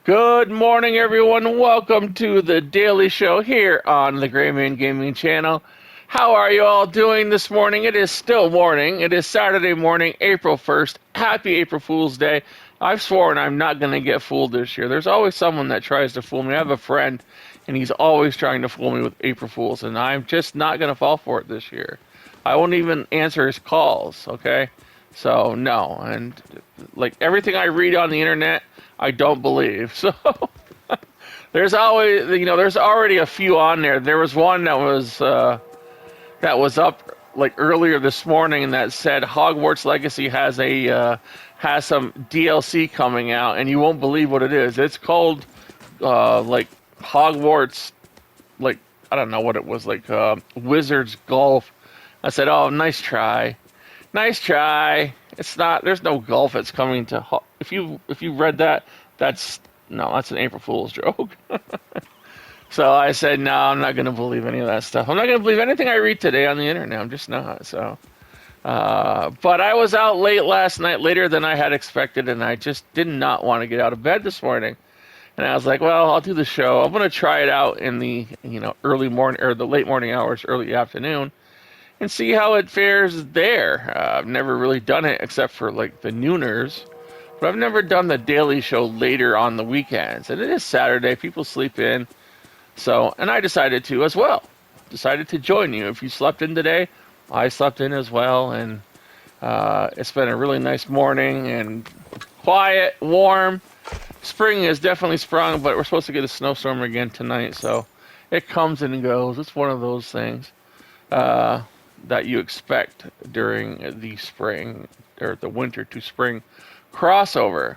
Good morning, everyone. Welcome to the Daily Show here on the Gray Man Gaming channel. How are you all doing this morning? It is still morning. It is Saturday morning, April 1st. Happy April Fool's Day. I've sworn I'm not going to get fooled this year. There's always someone that tries to fool me. I have a friend, and he's always trying to fool me with April Fools, and I'm just not going to fall for it this year. I won't even answer his calls, okay? So, no. And, like, everything I read on the internet, I don't believe. So there's always, there's already a few on there. There was one that was up like earlier this morning that said Hogwarts Legacy has some DLC coming out, and you won't believe what it is. It's called like Hogwarts, like I don't know what it was, like Wizards Golf. I said, oh, nice try. Nice try. It's not. There's no golf that's coming to. If you read that, that's an April Fool's joke. So I said, no, I'm not going to believe any of that stuff. I'm not going to believe anything I read today on the internet. I'm just not. So, but I was out late last night, later than I had expected, and I just did not want to get out of bed this morning. And I was like, well, I'll do the show. I'm going to try it out in the early morning or the late morning hours, early afternoon, and see how it fares there. I've never really done it except for like the nooners, but I've never done the daily show later on the weekends. And it is Saturday, people sleep in. So, and I decided to as well. Decided to join you. If you slept in today, I slept in as well. And it's been a really nice morning and quiet, warm. Spring has definitely sprung, but we're supposed to get a snowstorm again tonight. So it comes and goes. It's one of those things that you expect during the spring or the winter to spring crossover.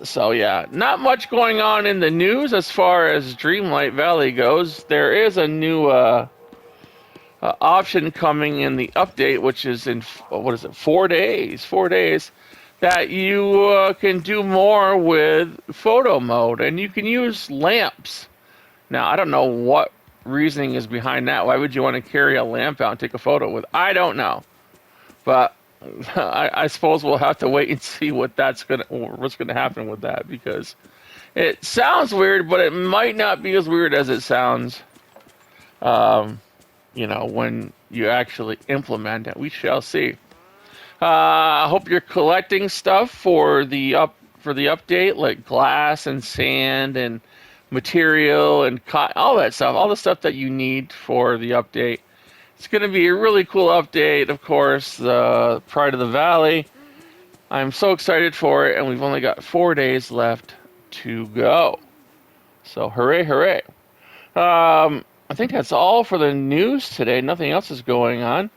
So yeah, not much going on in the news as far as Dreamlight Valley goes. There is a new option coming in the update, which is in 4 days. 4 days that you can do more with photo mode, and you can use lamps. Now I don't know what reasoning is behind that. Why would you want to carry a lamp out and take a photo with? I don't know, but I suppose we'll have to wait and see what's gonna happen with that, because it sounds weird, but it might not be as weird as it sounds. When you actually implement it, we shall see. I hope you're collecting stuff for the update, like glass and sand and material and cotton, all that stuff, all the stuff that you need for the update. It's going to be a really cool update, of course, the Pride of the Valley. I'm so excited for it, and we've only got 4 days left to go. So hooray, hooray. I think that's all for the news today. Nothing else is going on.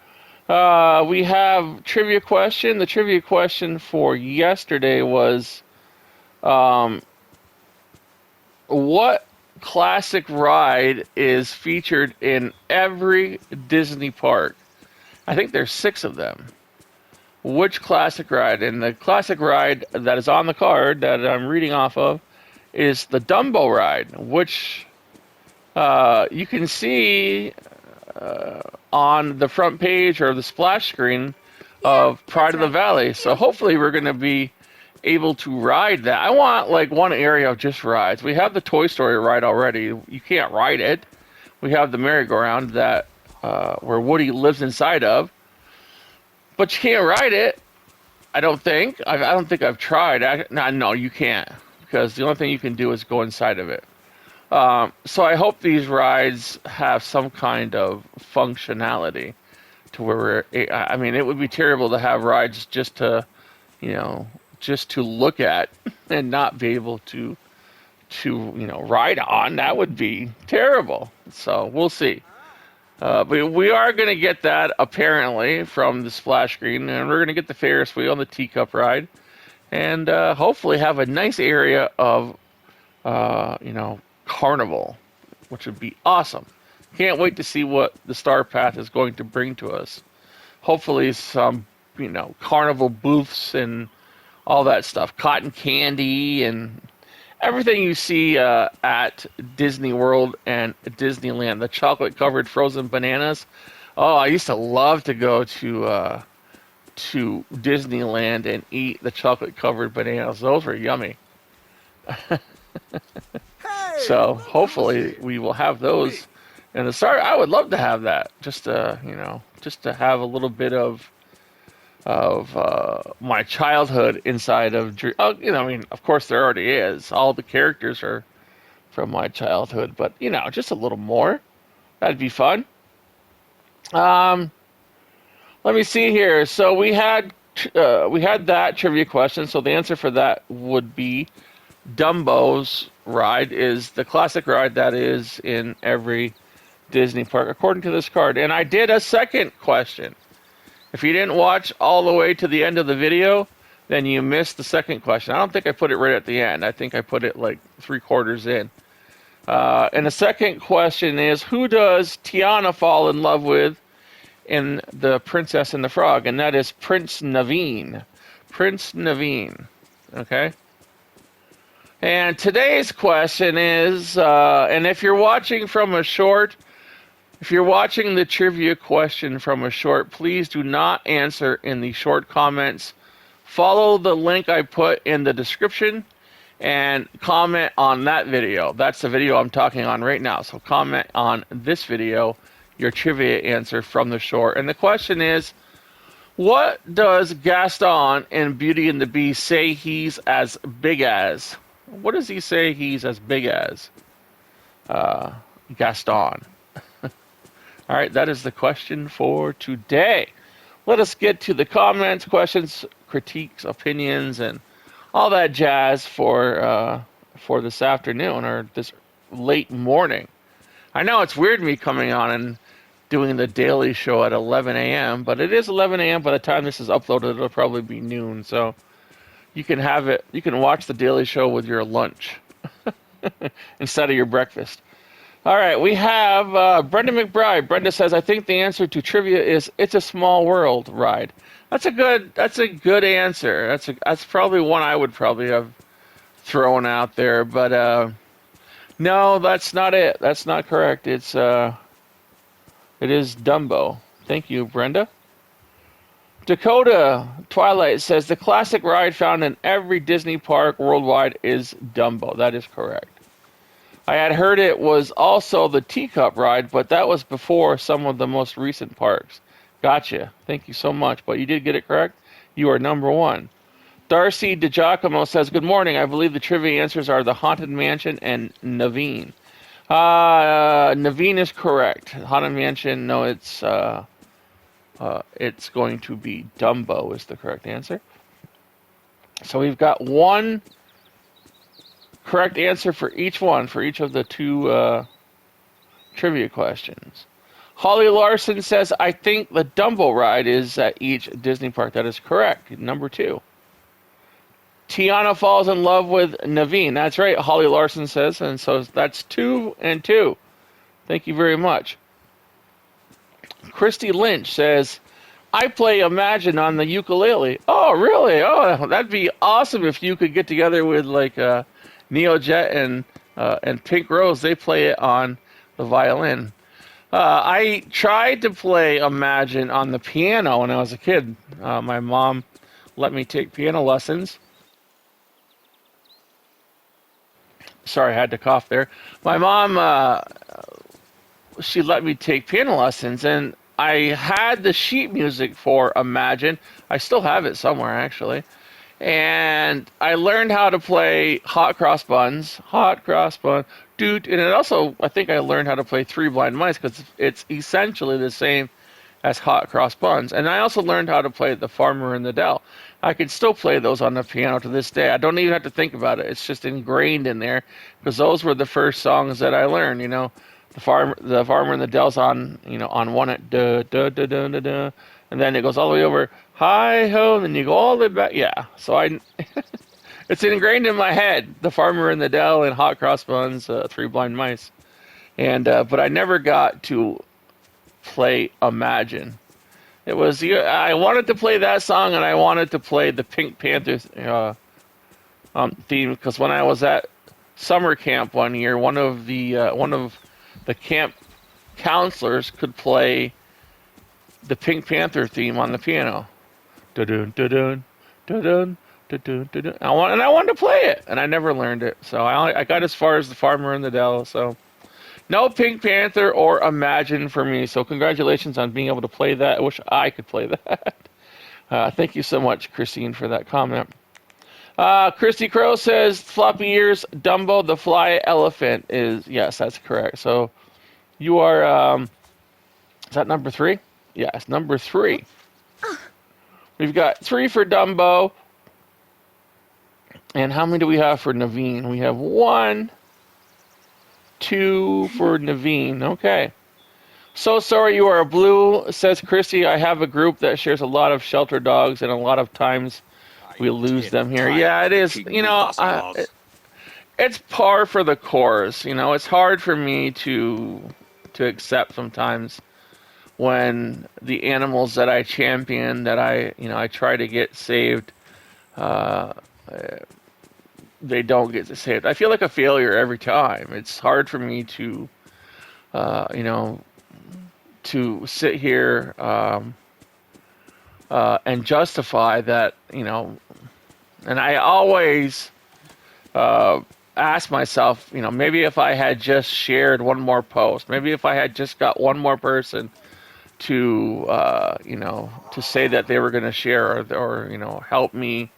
We have trivia question. The trivia question for yesterday was, what classic ride is featured in every Disney park? I think there's 6 of them. Which classic ride? And the classic ride that is on the card that I'm reading off of is the Dumbo ride, which you can see on the front page or the splash screen of Pride of the Valley. So hopefully we're going to be able to ride that. I want like one area of just rides. We have the Toy Story ride already. You can't ride it. We have the merry-go-round that where Woody lives inside of, but you can't ride it. I don't think. I don't think I've tried. No, you can't, because the only thing you can do is go inside of it. So I hope these rides have some kind of functionality to where it would be terrible to have rides just to look at and not be able to ride on. That would be terrible. So we'll see. But we are going to get that apparently from the splash screen, and we're going to get the Ferris wheel and the teacup ride, and hopefully have a nice area of carnival, which would be awesome. Can't wait to see what the Star Path is going to bring to us. Hopefully some carnival booths and all that stuff, cotton candy and everything you see at Disney World and Disneyland. The chocolate-covered frozen bananas. Oh, I used to love to go to Disneyland and eat the chocolate-covered bananas. Those were yummy. So hopefully we will have those in the start. I would love to have that, just to just to have a little bit of my childhood inside of I mean, of course there already is. All the characters are from my childhood, but just a little more. That'd be fun. Let me see here. So we had that trivia question. So the answer for that would be Dumbo's ride is the classic ride that is in every Disney park, according to this card. And I did a second question. If you didn't watch all the way to the end of the video, then you missed the second question. I don't think I put it right at the end. I think I put it like 3/4 in. And the second question is, who does Tiana fall in love with in The Princess and the Frog? And that is Prince Naveen. Prince Naveen. Okay? And today's question is, and if you're watching from a short, if you're watching the trivia question from a short, please do not answer in the short comments. Follow the link I put in the description and comment on that video. That's the video I'm talking on right now. So comment on this video, your trivia answer from the short. And the question is, what does Gaston in Beauty and the Beast say he's as big as? What does he say he's as big as? Gaston. All right, that is the question for today. Let us get to the comments, questions, critiques, opinions, and all that jazz for this afternoon or this late morning. I know it's weird me coming on and doing the daily show at 11 a.m., but it is 11 a.m. By the time this is uploaded, it'll probably be noon. So you can have it. You can watch the daily show with your lunch instead of your breakfast. All right, we have Brenda McBride. Brenda says, "I think the answer to trivia is It's a Small World ride." That's a good answer. That's probably one I would probably have thrown out there, but no, that's not it. That's not correct. It is Dumbo. Thank you, Brenda. Dakotatwilight says the classic ride found in every Disney park worldwide is Dumbo. That is correct. I had heard it was also the teacup ride, but that was before some of the most recent parks. Gotcha. Thank you so much. But you did get it correct. You are number one. Darcy Digiacomo says, "Good morning. I believe the trivia answers are the Haunted Mansion and Naveen." Naveen is correct. Haunted Mansion, no, it's going to be Dumbo is the correct answer. So we've got one correct answer for each of the two trivia questions. Holly Larson says, "I think the Dumbo ride is at each Disney park." That is correct. Number two. Tiana falls in love with Naveen. That's right, Holly Larson says, and so that's 2 and 2. Thank you very much. Kristy Lynch says, "I play Imagine on the ukulele." Oh, really? Oh, that'd be awesome if you could get together with like Neojet and Pink Rose. They play it on the violin. I tried to play Imagine on the piano when I was a kid. My mom let me take piano lessons. Sorry, I had to cough there. My mom, she let me take piano lessons, and I had the sheet music for Imagine. I still have it somewhere, actually. And I learned how to play Hot Cross Buns, dude. And it also, I think I learned how to play Three Blind Mice because it's essentially the same as Hot Cross Buns. And I also learned how to play The Farmer in the Dell. I can still play those on the piano to this day. I don't even have to think about it. It's just ingrained in there because those were the first songs that I learned. The Farmer in the Dell's on on one at da da da da da da, and then it goes all the way over hi ho, and then you go all the way back. Yeah, so it's ingrained in my head. The Farmer in the Dell and Hot Cross Buns, Three Blind Mice, and but I never got to play Imagine. It was I wanted to play that song, and I wanted to play the Pink Panther theme because when I was at summer camp one year, one of the camp counselors could play the Pink Panther theme on the piano. Da-dun, da-dun, da-dun, I wanted to play it, and I never learned it. So I got as far as the Farmer in the Dell. So no Pink Panther or Imagine for me. So congratulations on being able to play that. I wish I could play that. Thank you so much, Christine, for that comment. Kristy Crow says, floppy ears, Dumbo the fly elephant is, yes, that's correct. So you are, is that number 3? Yes, number 3. We've got 3 for Dumbo. And how many do we have for Naveen? We have 1, 2 for Naveen. Okay. So sorry you are blue, says Kristy. I have a group that shares a lot of shelter dogs, and a lot of times we lose them here. Yeah, it is. You know, it's par for the course. You know, it's hard for me to accept sometimes when the animals that I champion, that I try to get saved, they don't get saved. I feel like a failure every time. It's hard for me to, to sit here and justify that, and I always ask myself, maybe if I had just shared one more post, maybe if I had just got one more person to, to say that they were going to share or help me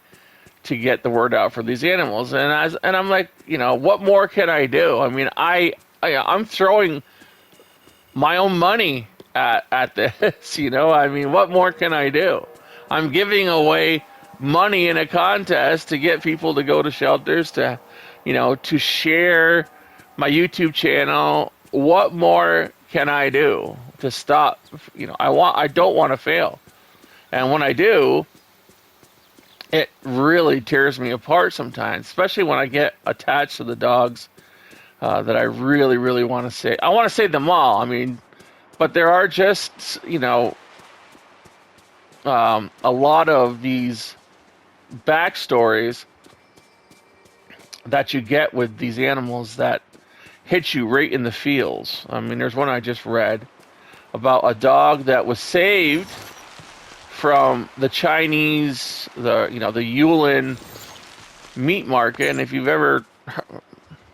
to get the word out for these animals. And I'm like, what more can I do? I mean, I'm throwing my own money at this, I mean, what more can I do? I'm giving away money in a contest to get people to go to shelters, to share my YouTube channel. What more can I do to stop? I don't want to fail. And when I do, it really tears me apart sometimes, especially when I get attached to the dogs that I really, really want to save. I want to save them all. I mean, but there are just, a lot of these backstories that you get with these animals that hit you right in the feels. I mean, there's one I just read about a dog that was saved from the Chinese, the Yulin meat market. And if you've ever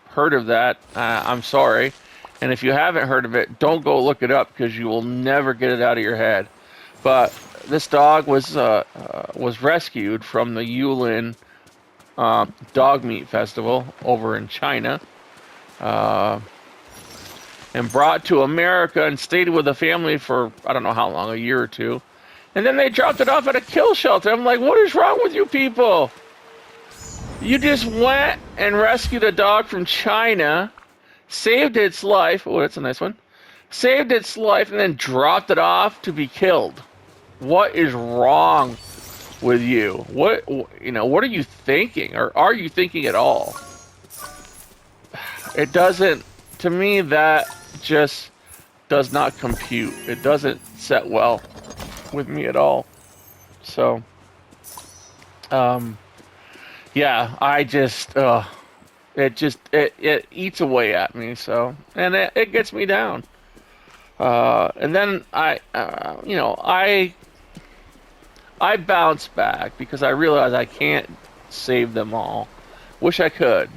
heard of that, I'm sorry. And if you haven't heard of it, don't go look it up, because you will never get it out of your head. But this dog was rescued from the Yulin dog meat festival over in China, and brought to America and stayed with the family for I don't know how long, a year or two. And then they dropped it off at a kill shelter. I'm like, what is wrong with you people? You just went and rescued a dog from China, saved its life. Oh, that's a nice one. Saved its life and then dropped it off to be killed. What is wrong with you? What are you thinking? Or are you thinking at all? It doesn't, to me, that just does not compute. It doesn't set well with me at all. So, yeah, I just, it eats away at me. So, and it gets me down. And then I bounce back because I realize I can't save them all. Wish I could.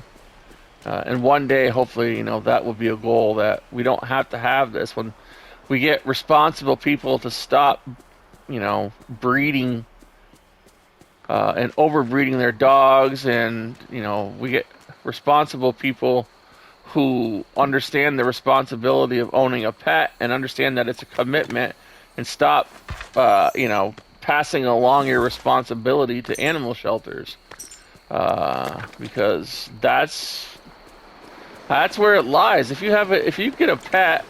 And one day, hopefully, that will be a goal, that we don't have to have this when we get responsible people to stop, breeding and overbreeding their dogs. And, we get responsible people who understand the responsibility of owning a pet and understand that it's a commitment, and stop, passing along your responsibility to animal shelters, because that's where it lies. If you get a pet,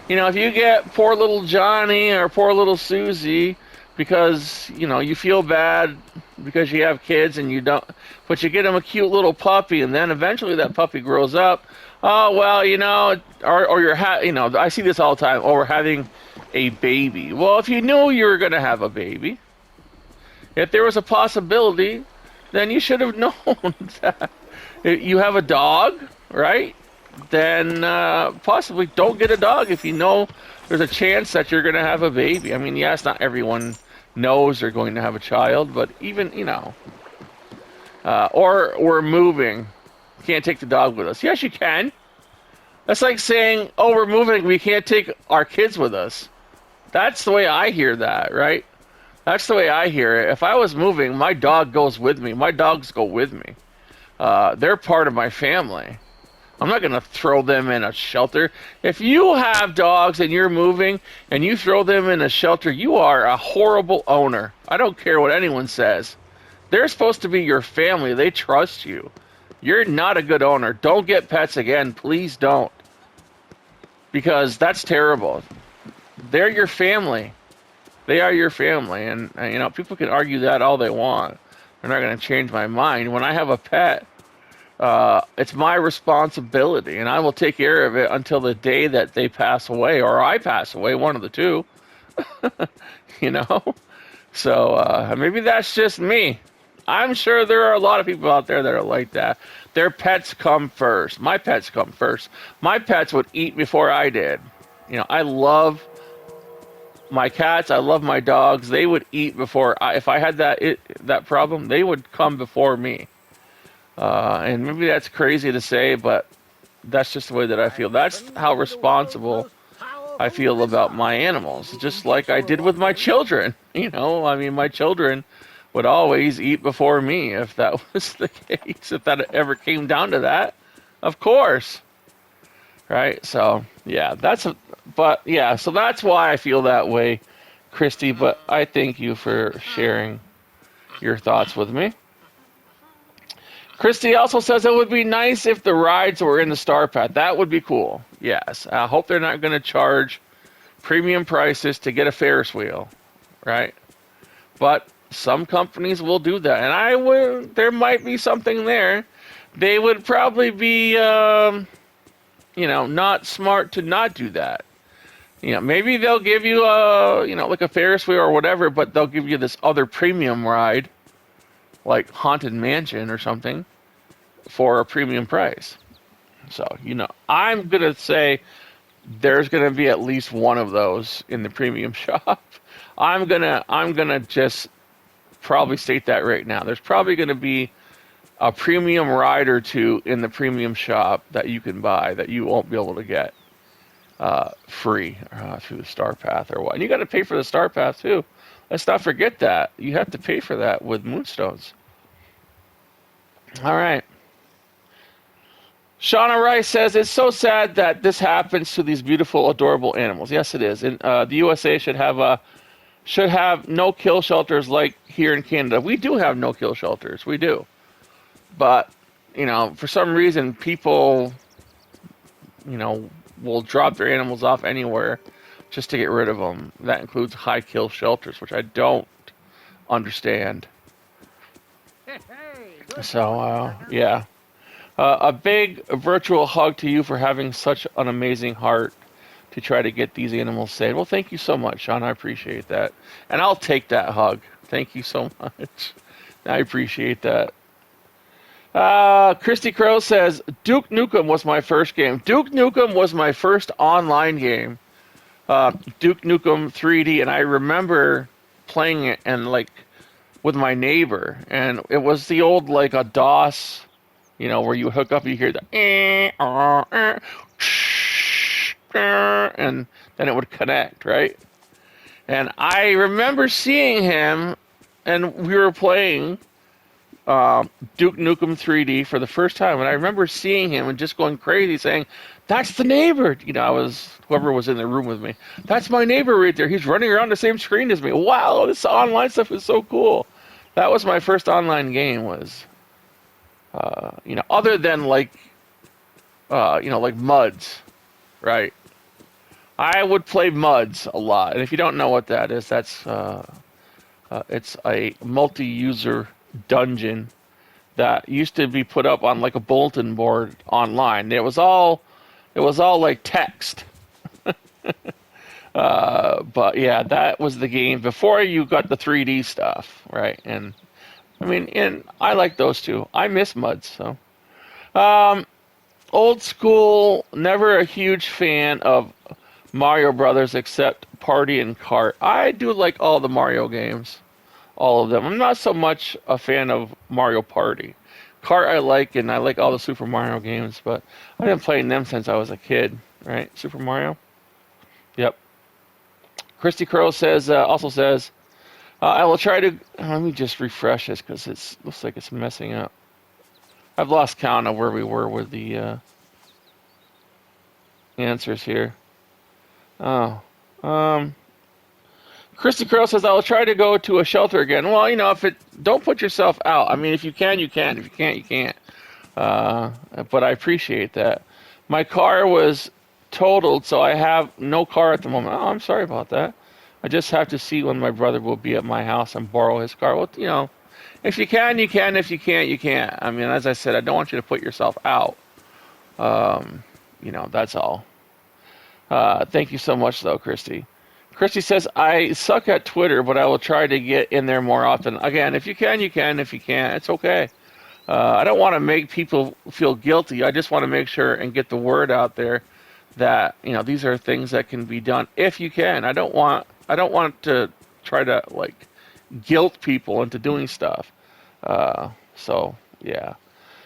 if you get poor little Johnny or poor little Susie because you feel bad because you have kids and you don't, but you get them a cute little puppy, and then eventually that puppy grows up. Oh well, or you're I see this all the time. Oh, we're having a baby. Well, if you knew you were going to have a baby, if there was a possibility, then you should have known that. You have a dog, right? Then possibly don't get a dog if you know there's a chance that you're going to have a baby. I mean, yes, not everyone knows they're going to have a child, but even, Or we're moving. Can't take the dog with us. Yes, you can. That's like saying, oh, we're moving. We can't take our kids with us. That's the way I hear that, right? That's the way I hear it. If I was moving, my dog goes with me. My dogs go with me. They're part of my family. I'm not going to throw them in a shelter. If you have dogs and you're moving and you throw them in a shelter, you are a horrible owner. I don't care what anyone says. They're supposed to be your family. They trust you. You're not a good owner. Don't get pets again. Please don't. Because that's terrible. They're your family. They are your family. And you know, people can argue that all they want. They're not going to change my mind. When I have a pet, it's my responsibility, and I will take care of it until the day that they pass away, or I pass away, one of the two. You know? So maybe that's just me. I'm sure there are a lot of people out there that are like that. Their pets come first. My pets come first. My pets would eat before I did. You know, I love my cats. I love my dogs. They would eat before if I had that problem, they would come before me. And maybe that's crazy to say, but that's just the way that I feel. That's how responsible I feel about my animals. Just like I did with my children. You know, I mean, my children would always eat before me if that was the case, if that ever came down to that. Of course. Right? So, yeah, so that's why I feel that way, Kristy, but I thank you for sharing your thoughts with me. Kristy also says it would be nice if the rides were in the Star Path. That would be cool. Yes. I hope they're not going to charge premium prices to get a Ferris wheel, right? But some companies will do that, and there might be something there. They would probably be, not smart to not do that. You know, maybe they'll give you like a Ferris wheel or whatever, but they'll give you this other premium ride, like Haunted Mansion or something, for a premium price. So, I'm going to say there's going to be at least one of those in the premium shop. I'm going to just probably state that right now. There's probably going to be a premium ride or two in the premium shop that you can buy that you won't be able to get free through the Star Path or what. And you got to pay for the Star Path too. Let's not forget that. You have to pay for that with Moonstones. All right. Shauna Rice says, it's so sad that this happens to these beautiful, adorable animals. Yes, it is. And the USA should have no-kill shelters like here in Canada. We do have no-kill shelters. We do. But, for some reason, people, will drop their animals off anywhere just to get rid of them. That includes high-kill shelters, which I don't understand. So, yeah. A big virtual hug to you for having such an amazing heart to try to get these animals saved. Well, thank you so much, Sean. I appreciate that. And I'll take that hug. Thank you so much. I appreciate that. Kristy Crow says, Duke Nukem was my first game. Duke Nukem was my first online game. Duke Nukem 3D, and I remember playing it with my neighbor. And it was the old, a DOS, where you hook up, you hear the and then it would connect, right? And I remember seeing him, and we were playing Duke Nukem 3D for the first time, and I remember seeing him and just going crazy, saying, "That's the neighbor!" Whoever was in the room with me. That's my neighbor right there. He's running around the same screen as me. Wow, this online stuff is so cool. That was my first online game. Was other than like MUDs, right? I would play MUDs a lot, and if you don't know what that is, that's it's a multi-user dungeon that used to be put up on like a bulletin board online. It was all like text. But yeah, that was the game before you got the 3D stuff, right? And I like those too. I miss MUDs, so. Old school, never a huge fan of Mario Brothers except Party and Kart. I do like all the Mario games. all of them. I'm not so much a fan of Mario Party. Kart I like, and I like all the Super Mario games, but I've been playing them since I was a kid, right? Super Mario? Yep. Kristy Crow says, also says, I will try to, let me just refresh this because it looks like it's messing up. I've lost count of where we were with the answers here. Oh. Kristy Crow says, I will try to go to a shelter again. Well, don't put yourself out. I mean, if you can, you can. If you can't, you can't. But I appreciate that. My car was totaled, so I have no car at the moment. Oh, I'm sorry about that. I just have to see when my brother will be at my house and borrow his car. Well, if you can, you can. If you can't, you can't. I mean, as I said, I don't want you to put yourself out. That's all. Thank you so much, though, Kristy. Kristy says, I suck at Twitter, but I will try to get in there more often. Again, if you can, you can. If you can't, it's okay. I don't want to make people feel guilty. I just want to make sure and get the word out there that, these are things that can be done if you can. I don't want to try to, guilt people into doing stuff. So, yeah.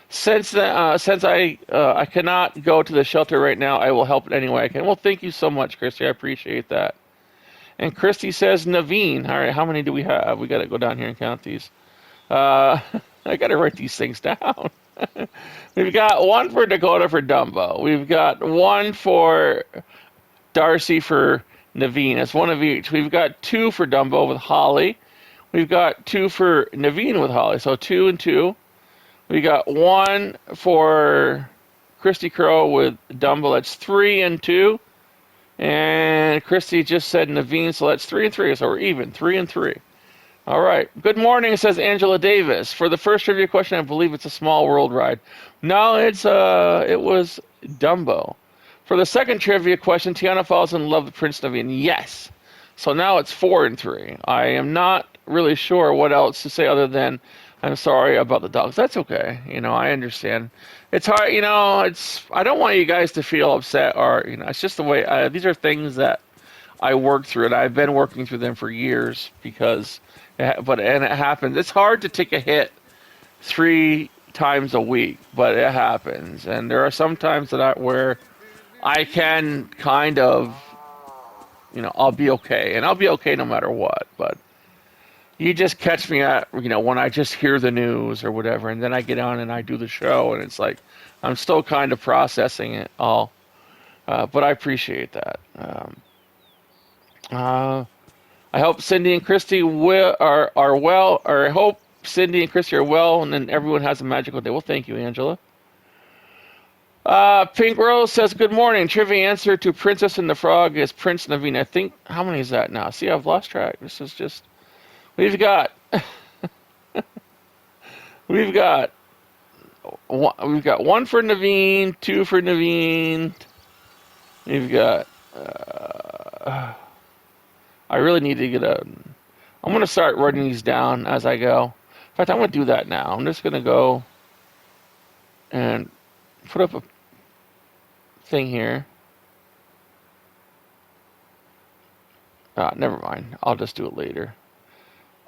Since I cannot go to the shelter right now, I will help in any way I can. Well, thank you so much, Kristy. I appreciate that. And Kristy says, Naveen. All right, how many do we have? We got to go down here and count these. I got to write these things down. We've got one for Dakota for Dumbo. We've got one for Darcy for Naveen. It's one of each. We've got two for Dumbo with Holly. We've got two for Naveen with Holly. So 2 and 2. We got one for Kristy Crow with Dumbo. That's 3 and 2. And Kristy just said Naveen, so that's 3 and 3. So we're even, 3 and 3. All right. Good morning, says Angela Davis. For the first trivia question, I believe it's a Small World ride. No, it was Dumbo. For the second trivia question, Tiana falls in love with Prince Naveen. Yes. So now it's 4 and 3. I am not really sure what else to say other than I'm sorry about the dogs. That's okay. I understand. It's hard, I don't want you guys to feel upset or, it's just the way, these are things that I work through, and I've been working through them for years because, it happens. It's hard to take a hit 3 times a week, but it happens. And there are some times where I can kind of, I'll be okay, and I'll be okay no matter what, but you just catch me at, when I just hear the news or whatever, and then I get on and I do the show, and it's like, I'm still kind of processing it all. But I appreciate that. I hope Cindy and Kristy are well, or I hope Cindy and Kristy are well, and then everyone has a magical day. Well, thank you, Angela. Pink Rose says, good morning. Trivia answer to Princess and the Frog is Prince Naveen. I think, how many is that now? See, I've lost track. This is just... We've got one for Naveen, 2 for Naveen. We've got I really need to I'm going to start writing these down as I go. In fact, I'm going to do that now. I'm just going to go and put up a thing here. Never mind. I'll just do it later.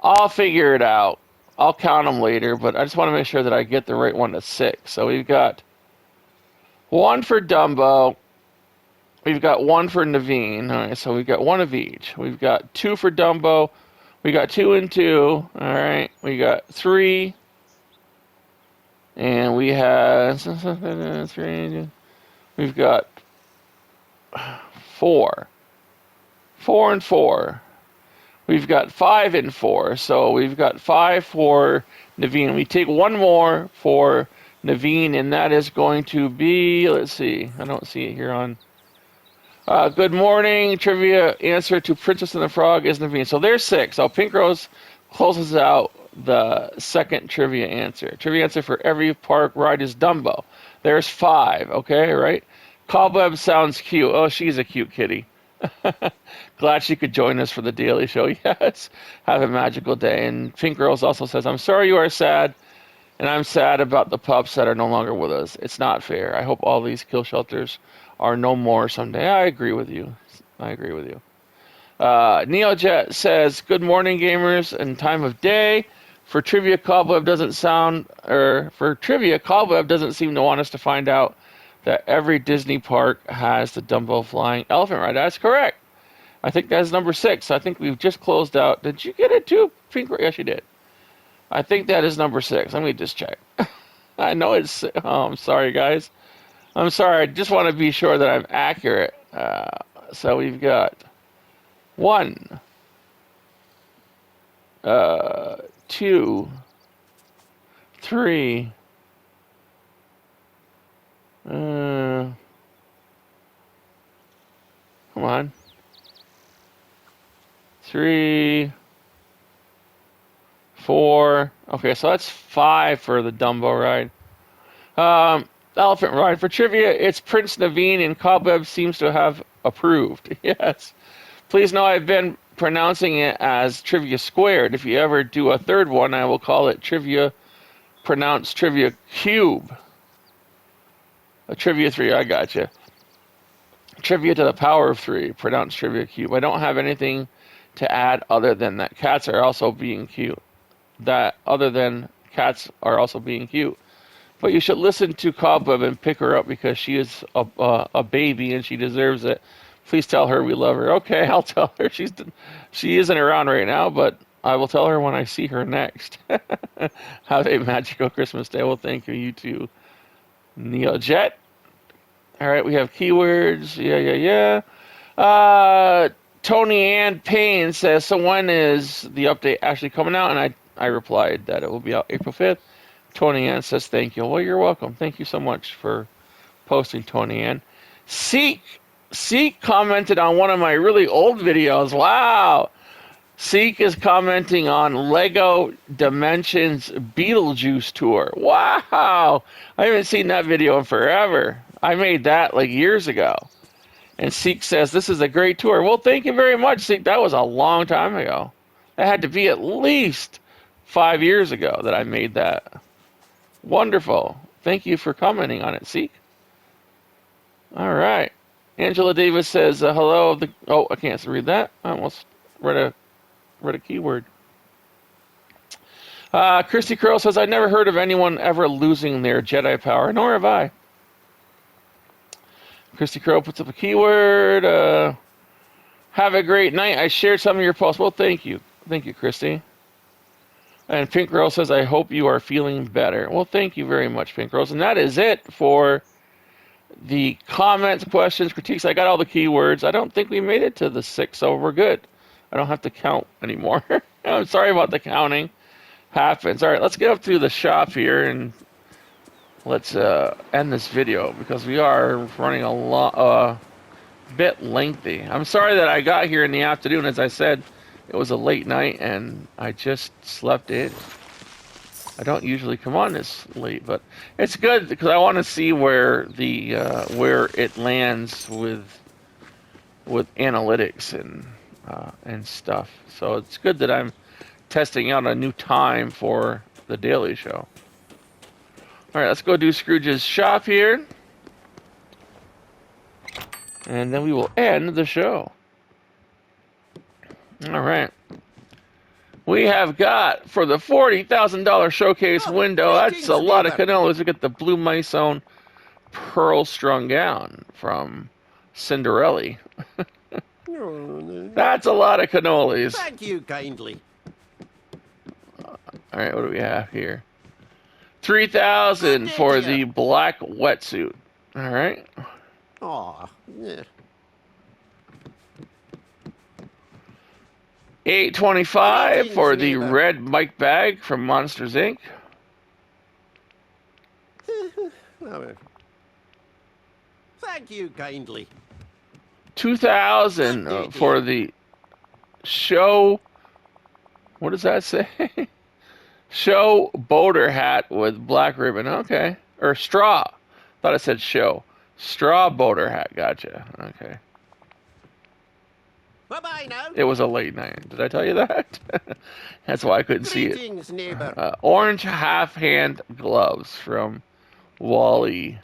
I'll figure it out. I'll count them later, but I just want to make sure that I get the right one to 6. So we've got one for Dumbo. We've got one for Naveen. All right, so we've got one of each. We've got 2 for Dumbo. We got 2 and 2. All right, we got 3. And we have 3. We've got 4. 4 and 4. We've got 5 and 4, so we've got 5 for Naveen. We take one more for Naveen, and that is going to be, let's see, I don't see it here on. Good morning, trivia answer to Princess and the Frog is Naveen. So there's 6. So Pink Rose closes out the second trivia answer. Trivia answer for every park ride is Dumbo. There's 5, okay, right? Cobweb sounds cute. Oh, she's a cute kitty. Glad she could join us for the Daily Show. Yes, have a magical day. And Pink Girls also says, I'm sorry you are sad, and I'm sad about the pups that are no longer with us. It's not fair. I hope all these kill shelters are no more someday. I agree with you. Neojet says, "Good morning, gamers, and time of day. For trivia, Cobweb doesn't seem to want us to find out that every Disney park has the Dumbo flying elephant ride." That's correct. I think that's number 6. I think we've just closed out. Did you get it too, Pink? Yes, you did. I think that is number 6. Let me just check. I know it's. Oh, I'm sorry, guys. I'm sorry. I just want to be sure that I'm accurate. So we've got 1, 2, 3. Come on. 3, 4. Okay, so that's 5 for the Dumbo ride. Elephant ride. For trivia, it's Prince Naveen, and Cobweb seems to have approved. Yes. Please know I've been pronouncing it as Trivia Squared. If you ever do a third one, I will call it Trivia, pronounced Trivia Cube. A Trivia 3, I gotcha. Trivia to the power of 3, pronounced Trivia Cube. I don't have anything to add other than that cats are also being cute. But you should listen to Cobweb and pick her up because she is a baby and she deserves it. Please tell her we love her. Okay, I'll tell her. She isn't around right now, but I will tell her when I see her next. Have a magical Christmas day. Well, thank you. You too. Neojet. All right, we have keywords. Yeah. Tony Ann Payne says, so when is the update actually coming out? And I replied that it will be out April 5th. Tony Ann says, thank you. Well, you're welcome. Thank you so much for posting, Tony Ann. Seek commented on one of my really old videos. Wow. Seek is commenting on Lego Dimensions Beetlejuice Tour. Wow. I haven't seen that video in forever. I made that like years ago. And Seek says, this is a great tour. Well, thank you very much, Seek. That was a long time ago. That had to be at least 5 years ago that I made that. Wonderful. Thank you for commenting on it, Seek. All right. Angela Davis says, hello. I can't read that. I almost read a keyword. Kristy Crow says, I never heard of anyone ever losing their Jedi power, nor have I. Kristy Crow puts up a keyword. Have a great night. I shared some of your posts. Well, thank you. Thank you, Kristy. And Pink Rose says, I hope you are feeling better. Well, thank you very much, Pink Rose. And that is it for the comments, questions, critiques. I got all the keywords. I don't think we made it to the 6, so we're good. I don't have to count anymore. I'm sorry about the counting. Happens. All right, let's get up to the shop here and let's end this video because we are running a bit lengthy. I'm sorry that I got here in the afternoon. As I said, it was a late night and I just slept in. I don't usually come on this late, but it's good because I want to see where it lands with analytics and stuff. So it's good that I'm testing out a new time for the Daily Show. All right, let's go do Scrooge's shop here. And then we will end the show. All right. We have got, for the $40,000 showcase window, that's a lot of cannolis. We got the Blue Mysone Pearl Strung Gown from Cinderella. That's a lot of cannolis. Thank you kindly. All right, what do we have here? $3,000 for the black wetsuit. All right. Aw, yeah. $825 for the red Mike bag from Monsters Inc. Thank you kindly. $2,000 for the show. What does that say? Show boater hat with black ribbon. Okay. Or straw. Thought it said show. Straw boater hat. Gotcha. Okay. Bye-bye now. It was a late night. Did I tell you that? That's why I couldn't see it. Neighbor. Orange half-hand gloves from Wally.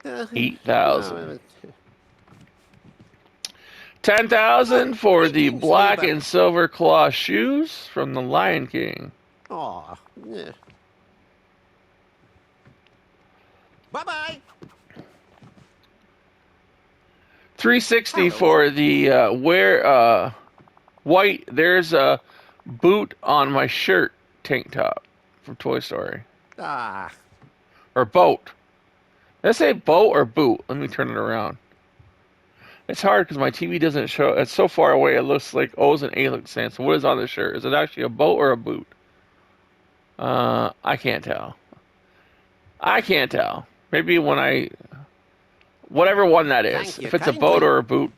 $8,000. 10,000 for the Greetings, black neighbor. and silver claw shoes from the Lion King. Aw, yeah. Bye-bye. 360 Hello. for the white. There's a boot on my shirt tank top from Toy Story. Ah, Or boat. Did I say boat or boot? Let me turn it around. It's hard because my TV doesn't show. It's so far away. It looks like O's and A look saying. So what is on the shirt? Is it actually a boat or a boot? I can't tell. I can't tell. Maybe when I, whatever one that is. thank you If it's a kindly. boat or a boot,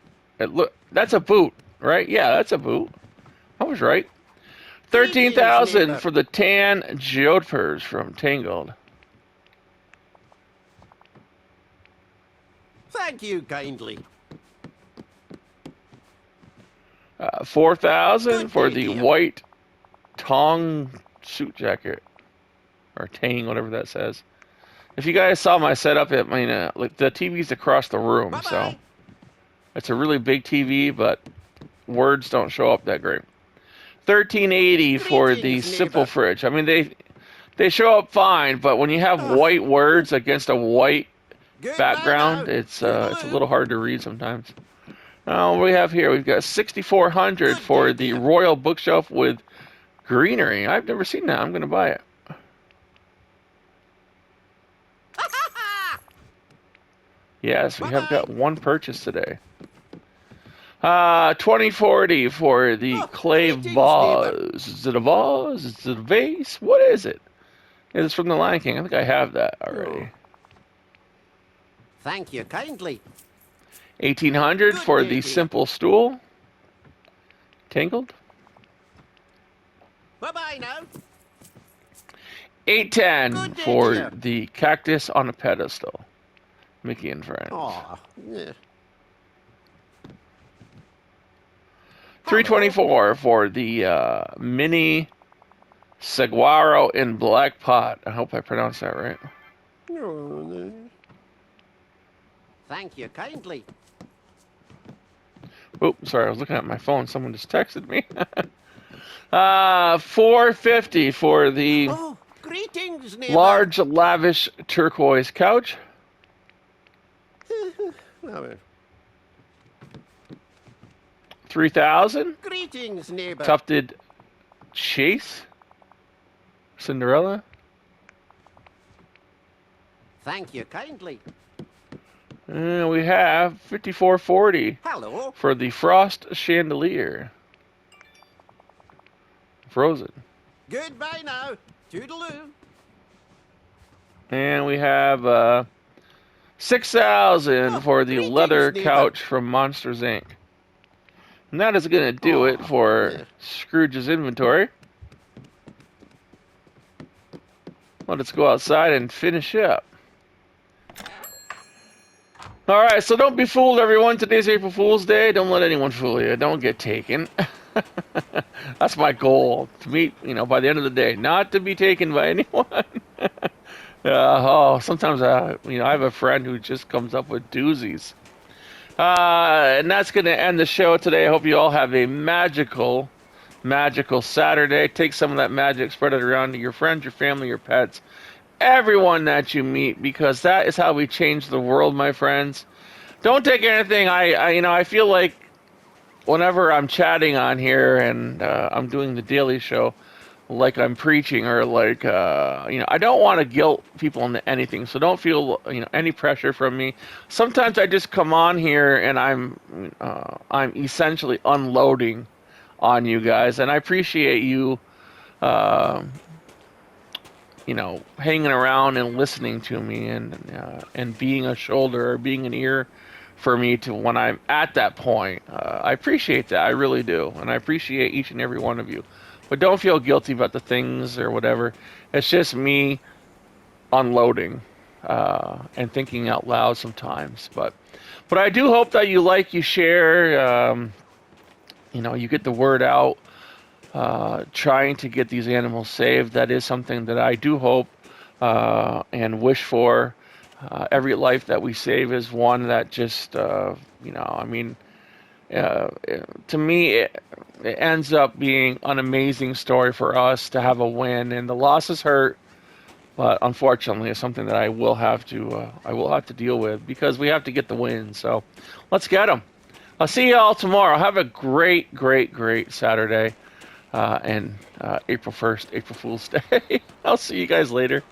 that's a boot, right? Yeah, that's a boot. I was right. 13,000 neighbor. for the tan Jodhpurs from Tangled. Thank you kindly. 4,000 Good for day, the dear. white Tong suit jacket. Or Tang, whatever that says. If you guys saw my setup, like the TV's across the room, so Bye-bye. it's a really big TV, but words don't show up that great. 1380 for the Greetings, simple neighbor. fridge. I mean, they show up fine, but when you have white words against a white Goodbye background, now. it's a Toodaloo. little hard to read sometimes. Now, what we have here, we've got 6,400 Good for day, the dear. Royal Bookshelf with greenery. I've never seen that. I'm going to buy it. Yes, we have got Bye-bye. one purchase today. 2040 for the Oh, clay greetings, vase. Is it a vase? Is it a vase? What is it? It's from the Lion King. I think I have that already. Oh. Thank you kindly. 1,800 Good for day, the dear. simple stool. Tangled. Bye-bye now. 810 Good day, for dear. the cactus on a pedestal. Mickey and Friends. Aw, yeah. 324 for the mini saguaro in black pot. I hope I pronounced that right. Hello. Thank you kindly. Oh, sorry, I was looking at my phone. Someone just texted me. 450 for the Oh, greetings, neighbor. large, lavish turquoise couch. Oh, 3,000 greetings, neighbor. tufted chase. Cinderella. Thank you kindly. And we have 5440 Hello. for the frost chandelier. Frozen. Goodbye now. Toodaloo. And we have 6,000 Oh, for the greetings, leather neighbor. couch from Monsters Inc. And that is going to do it for yeah. Scrooge's inventory. Let's go outside and finish up. All right, so don't be fooled, everyone. Today's April Fool's Day. Don't let anyone fool you. Don't get taken. That's my goal, to meet, by the end of the day, not to be taken by anyone. Sometimes, I have a friend who just comes up with doozies. And that's going to end the show today. I hope you all have a magical Saturday. Take some of that magic, spread it around to your friends, your family, your pets, everyone that you meet, because that is how we change the world, my friends. Don't take anything. I feel like whenever I'm chatting on here and I'm doing the daily show, like I'm preaching or like, I don't want to guilt people into anything. So don't feel, any pressure from me. Sometimes I just come on here and I'm essentially unloading on you guys. And I appreciate you, hanging around and listening to me and being a shoulder or being an ear for me to when I'm at that point. I appreciate that. I really do. And I appreciate each and every one of you. But don't feel guilty about the things or whatever. It's just me unloading and thinking out loud sometimes. But I do hope that you share, you get the word out, trying to get these animals saved. That is something that I do hope and wish for. Every life that we save is one that just, To me, it ends up being an amazing story for us to have a win, and the losses hurt. But unfortunately, it's something that I will have to deal with because we have to get the win. So let's get them. I'll see you all tomorrow. Have a great, great, great Saturday and April 1st, April Fool's Day. I'll see you guys later.